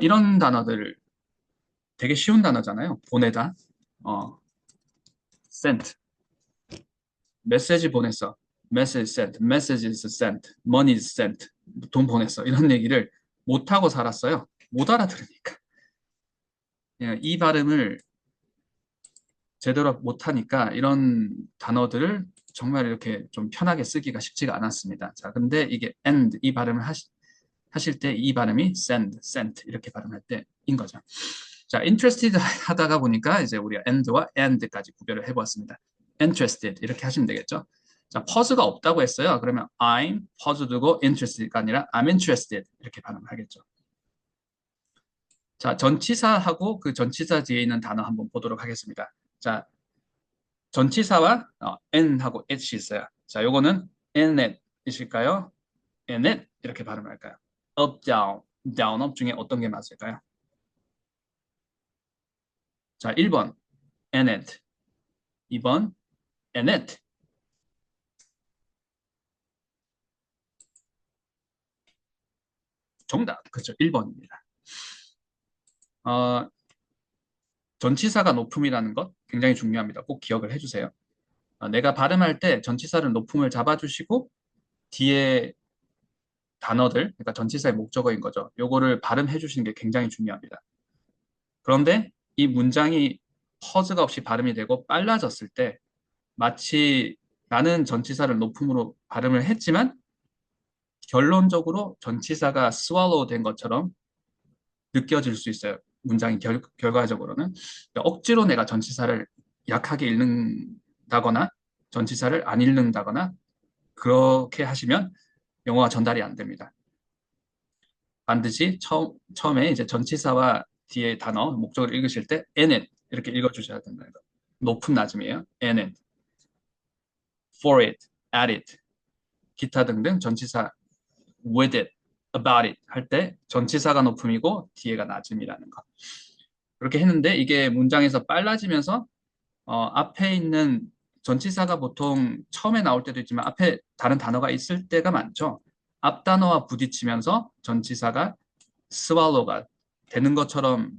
이런 단어들 되게 쉬운 단어잖아요. 보내다, sent, 메시지 보냈어, message sent, message is sent, money is sent, 돈 보냈어 이런 얘기를 못하고 살았어요. 못 알아들으니까. 이 발음을 제대로 못하니까 이런 단어들을 정말 이렇게 좀 편하게 쓰기가 쉽지가 않았습니다. 자, 근데 이게 and 이 발음을 하실 때 이 발음이 sent 이렇게 발음할 때인 거죠. 자, interested 하다가 보니까 이제 우리가 and와 and까지 구별을 해보았습니다. interested 이렇게 하시면 되겠죠. 자, pause가 없다고 했어요. 그러면 I'm pause 두고 interested가 아니라 I'm interested 이렇게 발음하겠죠. 자, 전치사하고 그 전치사 뒤에 있는 단어 한번 보도록 하겠습니다. 자, 전치사와 n하고 at이 있어요. 자, 요거는 annet이실까요? annet 이렇게 발음할까요? up, down, up 중에 어떤 게 맞을까요? 자, 1번 annet, 2번 annet. 정답, 그렇죠. 1번입니다. 전치사가 높음이라는 것 굉장히 중요합니다. 꼭 기억을 해주세요. 내가 발음할 때 전치사를 높음을 잡아주시고 뒤에 단어들, 그러니까 전치사의 목적어인 거죠. 요거를 발음해 주시는 게 굉장히 중요합니다. 그런데 이 문장이 퍼즈가 없이 발음이 되고 빨라졌을 때 마치 나는 전치사를 높음으로 발음을 했지만 결론적으로 전치사가 swallow 된 것처럼 느껴질 수 있어요. 문장이 결과적으로는. 그러니까 억지로 내가 전치사를 약하게 읽는다거나 전치사를 안 읽는다거나 그렇게 하시면 영어가 전달이 안 됩니다. 반드시 처음에 이제 전치사와 뒤에 단어, 목적을 읽으실 때 in it 이렇게 읽어주셔야 된다. 높은 낮음이에요. in it, for it, at it, 기타 등등 전치사 with it, about it 할 때 전치사가 높음이고 뒤에가 낮음이라는 거. 그렇게 했는데 이게 문장에서 빨라지면서 앞에 있는 전치사가 보통 처음에 나올 때도 있지만 앞에 다른 단어가 있을 때가 많죠. 앞 단어와 부딪히면서 전치사가 swallow가 되는 것처럼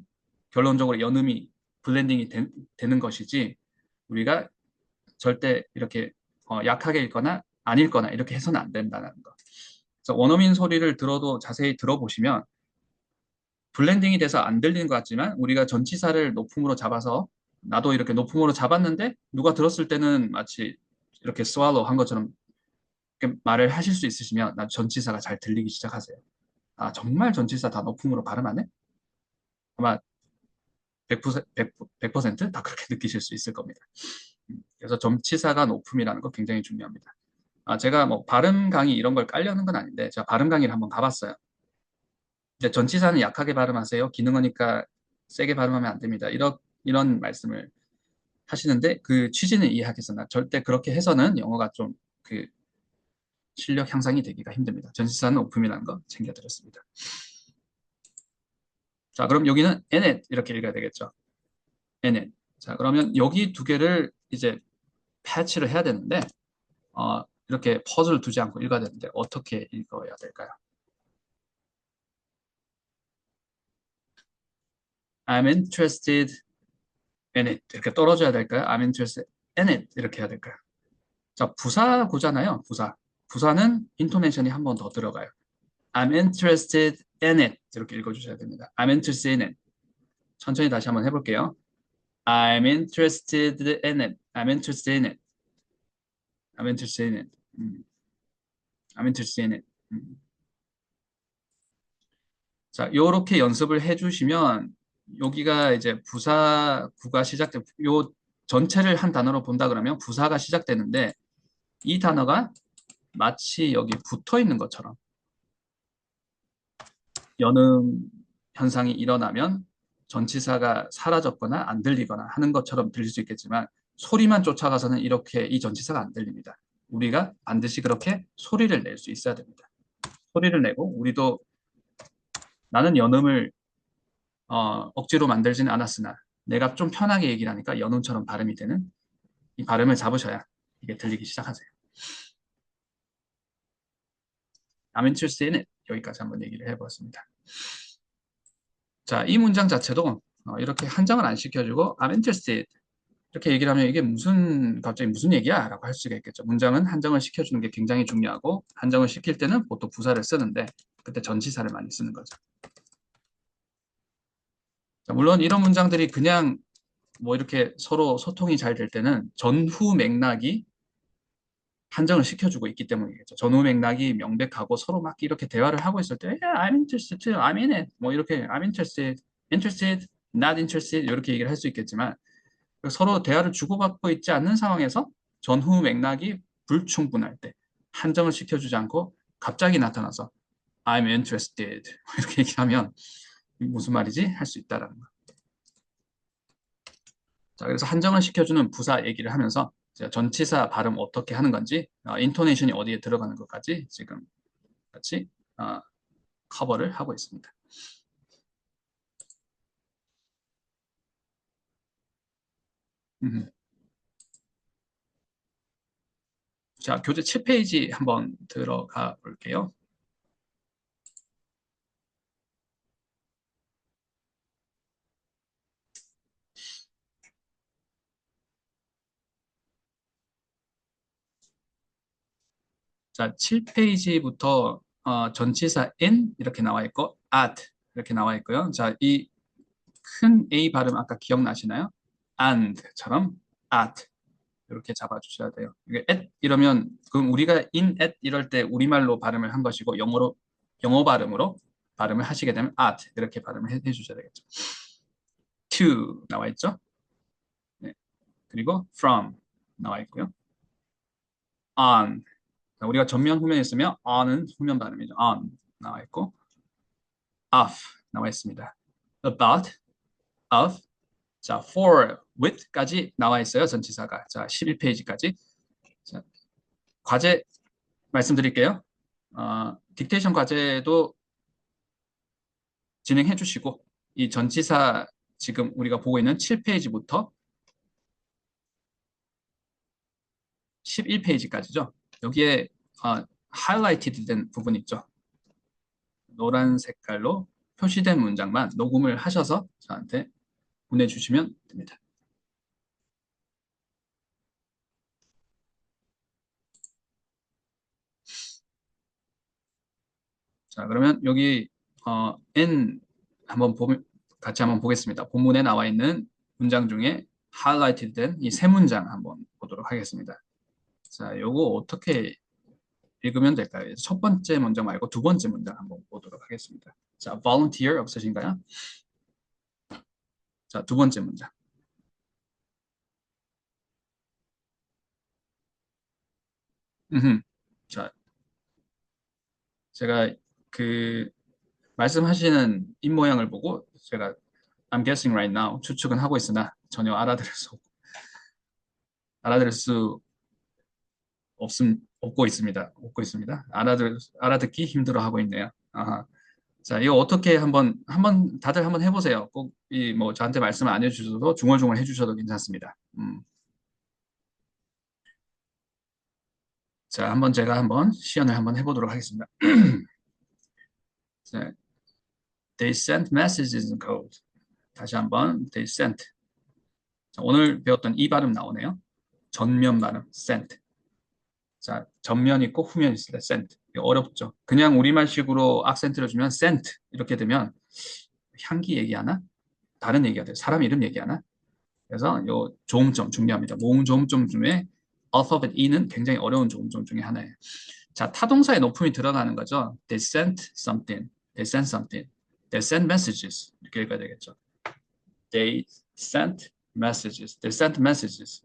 결론적으로 연음이 블렌딩이 되는 것이지 우리가 절대 이렇게 약하게 읽거나 안 읽거나 이렇게 해서는 안 된다는 거. 그래서 원어민 소리를 들어도 자세히 들어보시면 블렌딩이 돼서 안 들리는 것 같지만 우리가 전치사를 높음으로 잡아서 나도 이렇게 높음으로 잡았는데 누가 들었을 때는 마치 이렇게 swallow 한 것처럼 이렇게 말을 하실 수 있으시면 나 전치사가 잘 들리기 시작하세요. 아, 정말 전치사 다 높음으로 발음하네? 아마 100%다 그렇게 느끼실 수 있을 겁니다. 그래서 전치사가 높음이라는 거 굉장히 중요합니다. 아, 제가 뭐 발음 강의 이런 걸 깔려는 건 아닌데 제가 발음 강의를 한번 가봤어요. 이제 전치사는 약하게 발음하세요. 기능어니까 세게 발음하면 안 됩니다. 이런 말씀을 하시는데 그 취지는 이해하겠으나 절대 그렇게 해서는 영어가 좀 그 실력 향상이 되기가 힘듭니다. 전치사는 높음이라는 거 챙겨드렸습니다. 자, 그럼 여기는 NT 이렇게 읽어야 되겠죠. NT. 자, 그러면 여기 두 개를 이제 패치를 해야 되는데 이렇게 퍼즐 두지 않고 읽어야 되는데 어떻게 읽어야 될까요? I'm interested in it 이렇게 떨어져야 될까요? I'm interested in it 이렇게 해야 될까요? 자, 부사구잖아요. 부사. 부사는 인토네이션이 한 번 더 들어가요. I'm interested in it 이렇게 읽어주셔야 됩니다. I'm interested in it. 천천히 다시 한번 해볼게요. I'm interested in it. I'm interested in it. I'm interested in it. I'm interested in it. 자, 요렇게 연습을 해주시면 여기가 이제 부사구가 시작돼 요 전체를 한 단어로 본다 그러면 부사가 시작되는데 이 단어가 마치 여기 붙어 있는 것처럼 연음 현상이 일어나면 전치사가 사라졌거나 안 들리거나 하는 것처럼 들릴 수 있겠지만 소리만 쫓아가서는 이렇게 이 전치사가 안 들립니다. 우리가 반드시 그렇게 소리를 낼 수 있어야 됩니다. 소리를 내고 우리도 나는 연음을 억지로 만들지는 않았으나 내가 좀 편하게 얘기를 하니까 연음처럼 발음이 되는 이 발음을 잡으셔야 이게 들리기 시작하세요. I'm interested in it. 여기까지 한번 얘기를 해보았습니다. 자, 이 문장 자체도 이렇게 한정을 안 시켜주고 I'm interested 이렇게 얘기를 하면 이게 갑자기 무슨 얘기야? 라고 할 수가 있겠죠. 문장은 한정을 시켜주는 게 굉장히 중요하고 한정을 시킬 때는 보통 부사를 쓰는데 그때 전치사를 많이 쓰는 거죠. 자, 물론 이런 문장들이 그냥 뭐 이렇게 서로 소통이 잘 될 때는 전후 맥락이 한정을 시켜주고 있기 때문이겠죠. 전후 맥락이 명백하고 서로 막 이렇게 대화를 하고 있을 때 yeah, I'm interested, I'm in it 뭐 이렇게 I'm interested, interested, not interested 이렇게 얘기를 할 수 있겠지만 서로 대화를 주고받고 있지 않는 상황에서 전후 맥락이 불충분할 때 한정을 시켜주지 않고 갑자기 나타나서 I'm interested 이렇게 얘기하면 무슨 말이지? 할 수 있다라는 거. 자, 그래서 한정을 시켜주는 부사 얘기를 하면서 전치사 발음 어떻게 하는 건지, 인토네이션이 어디에 들어가는 것까지 지금 같이 커버를 하고 있습니다. 자, 교재 7페이지 한번 들어가 볼게요. 자, 7페이지부터 전치사 in 이렇게 나와 있고 at 이렇게 나와 있고요. 자, 이 큰 A 발음 아까 기억나시나요? and처럼 at 이렇게 잡아주셔야 돼요. 이게 at 이러면 그럼 우리가 in at 이럴 때 우리말로 발음을 한 것이고 영어 발음으로 발음을 하시게 되면 at 이렇게 발음을 해주셔야 되겠죠. to 나와 있죠. 네. 그리고 from 나와 있고요. on 우리가 전면 후면에 쓰면 on은 후면 발음이죠. on 나와 있고 of 나와 있습니다. about, of, 자, for, with까지 나와 있어요. 전치사가. 자, 11페이지까지. 자, 과제 말씀드릴게요. 딕테이션 과제도 진행해 주시고 이 전치사 지금 우리가 보고 있는 7페이지부터 11페이지까지죠. 여기에 하이라이티드 된 부분 있죠. 노란 색깔로 표시된 문장만 녹음을 하셔서 저한테 보내주시면 됩니다. 자, 그러면 여기 N 한번 같이 한번 보겠습니다. 본문에 나와 있는 문장 중에 하이라이트 된 이 세 문장 한번 보도록 하겠습니다. 자, 요거 어떻게 읽으면 될까요? 첫 번째 문장 말고 두 번째 문장 한번 보도록 하겠습니다. 자, volunteer 없으신가요? 자, 두 번째 문장. 음흠. 자, 제가 그 말씀하시는 입 모양을 보고 제가 I'm guessing right now 추측은 하고 있으나 전혀 알아들을 수 없고 있습니다. 없고 있습니다. 알아듣기 힘들어하고 있네요. 아하. 자, 이거 어떻게 한번 다들 한번 해보세요. 꼭 이 뭐 저한테 말씀을 안 해주셔도 중얼중얼 해주셔도 괜찮습니다. 자, 제가 한번 시연을 한번 해보도록 하겠습니다. 자, they sent messages in code. 다시 한번 they sent. 자, 오늘 배웠던 이 발음 나오네요. 전면 발음 sent. 자, 전면 있고 후면 있을 때 sent. 이거 어렵죠. 그냥 우리말식으로 악센트를 주면 sent 이렇게 되면 향기 얘기하나? 다른 얘기가 돼요. 사람 이름 얘기하나? 그래서 요 조음점 중요합니다. 모음 조음점 중에 alphabet E는 굉장히 어려운 조음점 중에 하나예요. 자, 타동사의 높음이 드러나는 거죠. They sent something. They sent something. They sent messages. 이렇게 읽어야 되겠죠. They sent messages. They sent messages.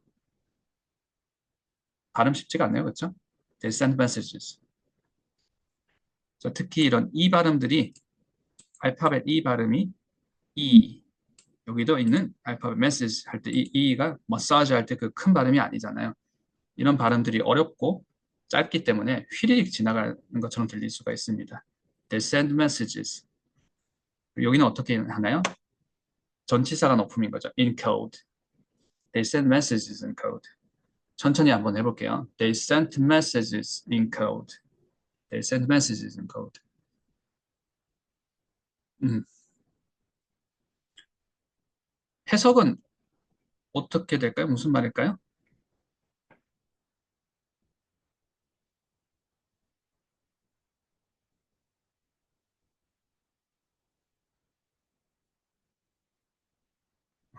발음 쉽지가 않네요. 그렇죠? They sent messages. 자, 특히 이런 이 발음들이 알파벳 이 발음이 이 여기도 있는 알파벳 message 할 때 이 이가 마사지 할 때 그 큰 발음이 아니잖아요. 이런 발음들이 어렵고 짧기 때문에 휘리릭 지나가는 것처럼 들릴 수가 있습니다. They send messages. 여기는 어떻게 하나요? 전치사가 높음인 거죠. In code. They send messages in code. 천천히 한번 해볼게요. They sent messages in code. They sent messages in code. 음, 해석은 어떻게 될까요? 무슨 말일까요?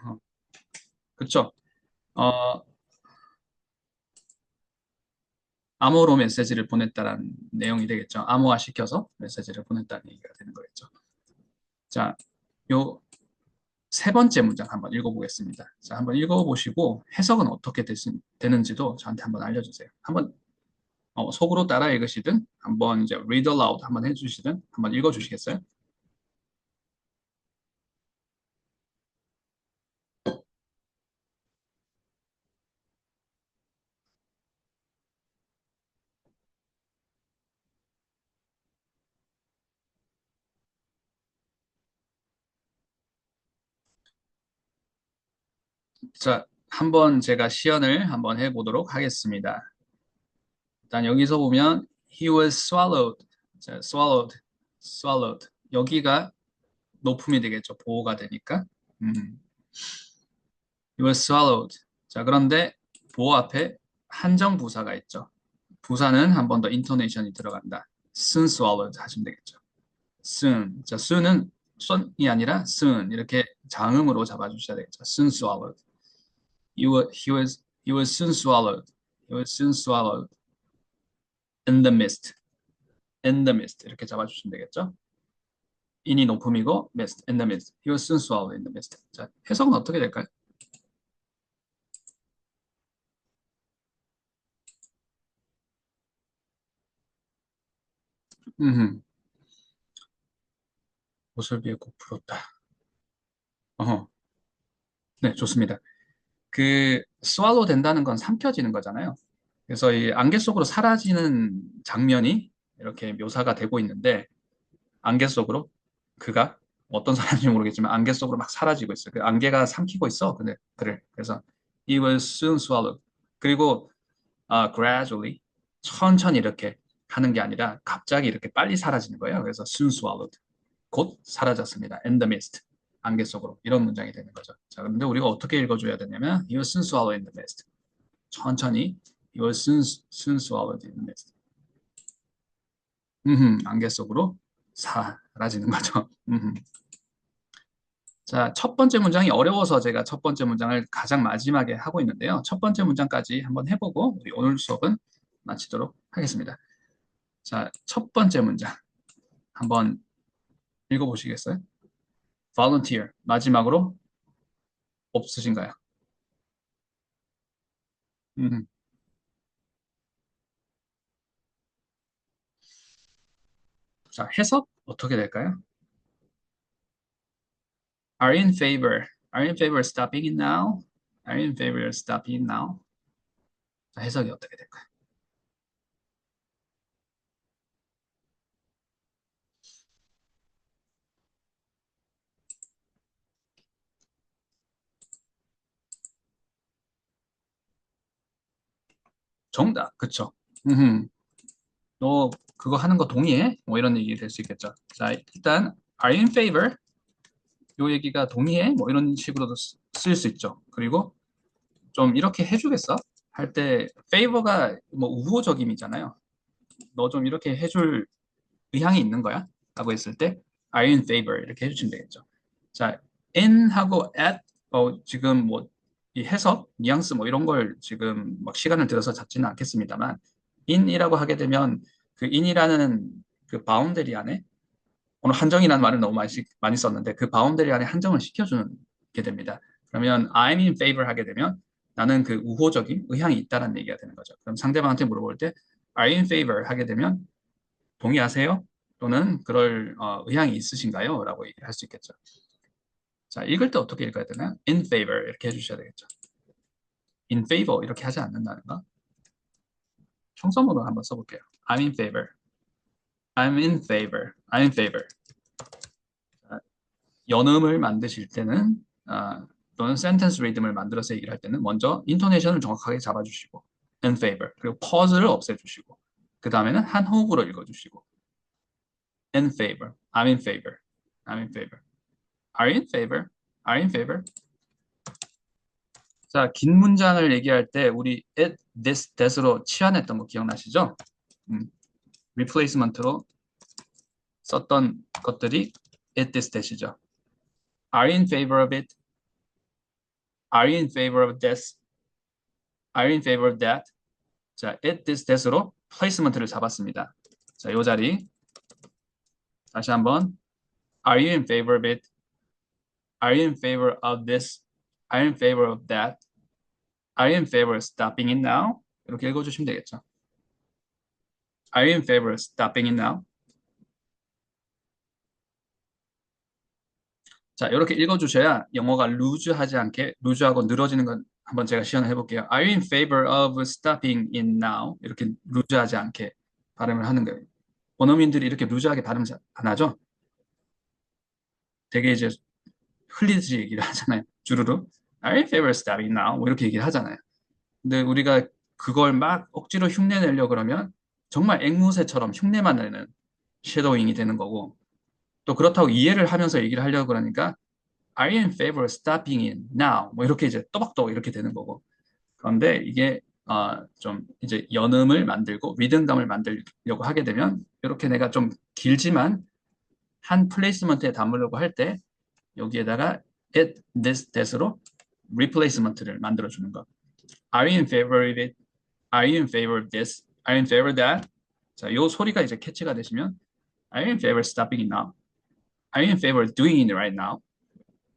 어, 그렇죠. 어, 암호로 메시지를 보냈다라는 내용이 되겠죠. 암호화 시켜서 메시지를 보냈다는 얘기가 되는 거겠죠. 자, 요 세 번째 문장 한번 읽어보겠습니다. 자, 한번 읽어보시고 해석은 어떻게 되는지도 저한테 한번 알려주세요. 한번 속으로 따라 읽으시든 한번 이제 read aloud 한번 해주시든 한번 읽어주시겠어요? 자, 한번 제가 시연을 한번 해보도록 하겠습니다. 일단 여기서 보면 he was swallowed. 자, swallowed. 여기가 높음이 되겠죠. 보호가 되니까. 음, he was swallowed. 자, 그런데 보호 앞에 한정 부사가 있죠. 부사는 한 번 더 인토네이션이 들어간다. soon swallowed 하시면 되겠죠. soon. 자, soon은 son이 아니라 soon 이렇게 장음으로 잡아주셔야 되겠죠. soon swallowed. He was soon swallowed. He was soon swallowed in the mist. In the mist 이렇게 잡아주시면 되겠죠. in이 높음이고 mist, in the mist. He was soon swallowed in the mist. 자, 해석은 어떻게 될까요? 음, 옷을 비에 꼭 풀었다. 어허, 네, 좋습니다. 그 swallow 된다는 건 삼켜지는 거잖아요. 그래서 이 안개 속으로 사라지는 장면이 이렇게 묘사가 되고 있는데 안개 속으로 그가 어떤 사람인지 모르겠지만 안개 속으로 막 사라지고 있어요. 그 안개가 삼키고 있어. 근데 그래. 그래서 he will soon swallow. 그리고 gradually 천천히 이렇게 하는 게 아니라 갑자기 이렇게 빨리 사라지는 거예요. 그래서 soon swallowed. 곧 사라졌습니다. in the mist. 안개 속으로. 이런 문장이 되는 거죠. 자, 그런데 우리가 어떻게 읽어줘야 되냐면 he will soon swallow in the mist. 천천히 he will soon swallowed in the mist. 안개 속으로 사라지는 거죠. 자, 첫 번째 문장이 어려워서 제가 첫 번째 문장을 가장 마지막에 하고 있는데요. 첫 번째 문장까지 한번 해보고 우리 오늘 수업은 마치도록 하겠습니다. 자, 첫 번째 문장 한번 읽어보시겠어요? volunteer 마지막으로 없으신가요? 음, 자, 해석 어떻게 될까요? Are you in favor? Are you in favor of stopping it now? Are you in favor of stopping it now? 자, 해석이 어떻게 될까요? 정답, 그쵸? 너 그거 하는 거 동의해? 뭐 이런 얘기 될 수 있겠죠. 자, 일단 Are you in favor? 요 얘기가 동의해? 뭐 이런 식으로도 쓸 수 있죠. 그리고 좀 이렇게 해주겠어? 할 때 favor가 뭐 우호적임이잖아요. 너 좀 이렇게 해줄 의향이 있는 거야? 라고 했을 때 Are you in favor? 이렇게 해주시면 되겠죠. 자, in 하고 at 지금 뭐 이 해석, 뉘앙스 뭐 이런 걸 지금 막 시간을 들여서 잡지는 않겠습니다만 in이라고 하게 되면 그 in이라는 그 바운더리 안에 오늘 한정이라는 말을 너무 많이 썼는데 그 바운더리 안에 한정을 시켜주는 게 됩니다. 그러면 I'm in favor 하게 되면 나는 그 우호적인 의향이 있다는 얘기가 되는 거죠. 그럼 상대방한테 물어볼 때 Are you in favor 하게 되면 동의하세요? 또는 그럴 의향이 있으신가요? 라고 얘기를 할 수 있겠죠. 자, 읽을 때 어떻게 읽어야 되나요? In favor 이렇게 해주셔야 되겠죠. In favor 이렇게 하지 않는다는 거. 형성문을 한번 써볼게요. I'm in favor. I'm in favor. I'm in favor. 자, 연음을 만드실 때는 또는 센텐스 리듬을 만들어서 얘기를 할 때는 먼저 인토네이션을 정확하게 잡아주시고 in favor 그리고 pause를 없애주시고 그 다음에는 한 호흡으로 읽어주시고 in favor, I'm in favor, I'm in favor. Are you in favor? Are you in favor? 자, 긴 문장을 얘기할 때 우리 at this, that으로 치환했던 거 기억나시죠? replacement로 썼던 것들이 at this, that이죠. Are you in favor of it? Are you in favor of this? Are you in favor of that? 자, at this, that으로 placement를 잡았습니다. 자, 이 자리 다시 한번 Are you in favor of it? Are you in favor of this? Are you in favor of that? Are you in favor of stopping it now? 이렇게 읽어주시면 되겠죠. Are you in favor of stopping it now? 자, 이렇게 읽어주셔야 영어가 루즈하지 않게 루즈하고 늘어지는 건 한번 제가 시연을 해볼게요. Are you in favor of stopping it now? 이렇게 루즈하지 않게 발음을 하는 거예요. 원어민들이 이렇게 루즈하게 발음 안 하죠? 되게 이제 흘리듯이 얘기를 하잖아요. 주르륵. Are you in favor of stopping it now? 뭐 이렇게 얘기를 하잖아요. 근데 우리가 그걸 막 억지로 흉내 내려고 그러면 정말 앵무새처럼 흉내만 내는 섀도잉이 되는 거고 또 그렇다고 이해를 하면서 얘기를 하려고 그러니까 Are you in favor of stopping it now? 뭐 이렇게 이제 또박또박 이렇게 되는 거고 그런데 이게 좀 이제 연음을 만들고 리듬감을 만들려고 하게 되면 이렇게 내가 좀 길지만 한 플레이스먼트에 담으려고 할 때 여기에다가 at this, that으로 replacement를 만들어 주는 거. Are you in favor of it? Are you in favor of this? Are you in favor of that? 자, 요 소리가 이제 캐치가 되시면 Are you in favor of stopping it now? Are you in favor of doing it right now?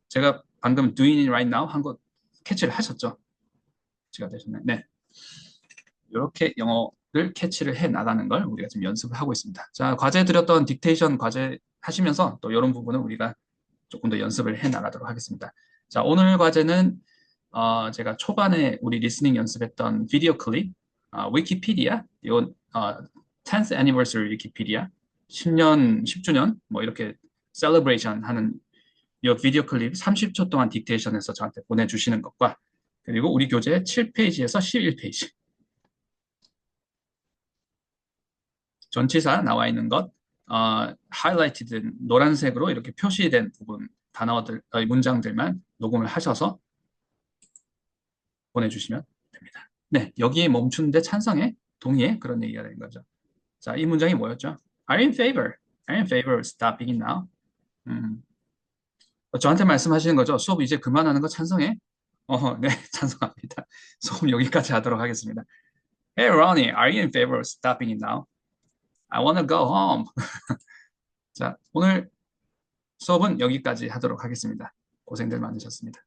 제가 방금 doing it right now 한 거 캐치를 하셨죠? 캐치가 되셨나요? 네. 이렇게 영어를 캐치를 해 나가는 걸 우리가 지금 연습을 하고 있습니다. 자, 과제 드렸던 딕테이션 과제 하시면서 또 이런 부분은 우리가 조금 더 연습을 해 나가도록 하겠습니다. 자, 오늘 과제는 제가 초반에 우리 리스닝 연습했던 비디오 클립, 위키피디아, 요 10th anniversary 위키피디아, 10년, 10주년 뭐 이렇게 셀러브레이션 하는 이 비디오 클립 30초 동안 딕테이션해서 저한테 보내주시는 것과 그리고 우리 교재 7페이지에서 11페이지 전치사 나와 있는 것 하이라이트된 노란색으로 이렇게 표시된 부분 단어들, 문장들만 녹음을 하셔서 보내주시면 됩니다. 네, 여기에 멈추는데 찬성해? 동의해? 그런 얘기가 되는 거죠. 자, 이 문장이 뭐였죠? Are you in favor? Are you in favor of stopping it now? 음, 저한테 말씀하시는 거죠? 수업 이제 그만하는 거 찬성해? 네, 찬성합니다. 수업 여기까지 하도록 하겠습니다. Hey, Ronnie, are you in favor of stopping it now? I wanna go home. 자, 오늘 수업은 여기까지 하도록 하겠습니다. 고생들 많으셨습니다.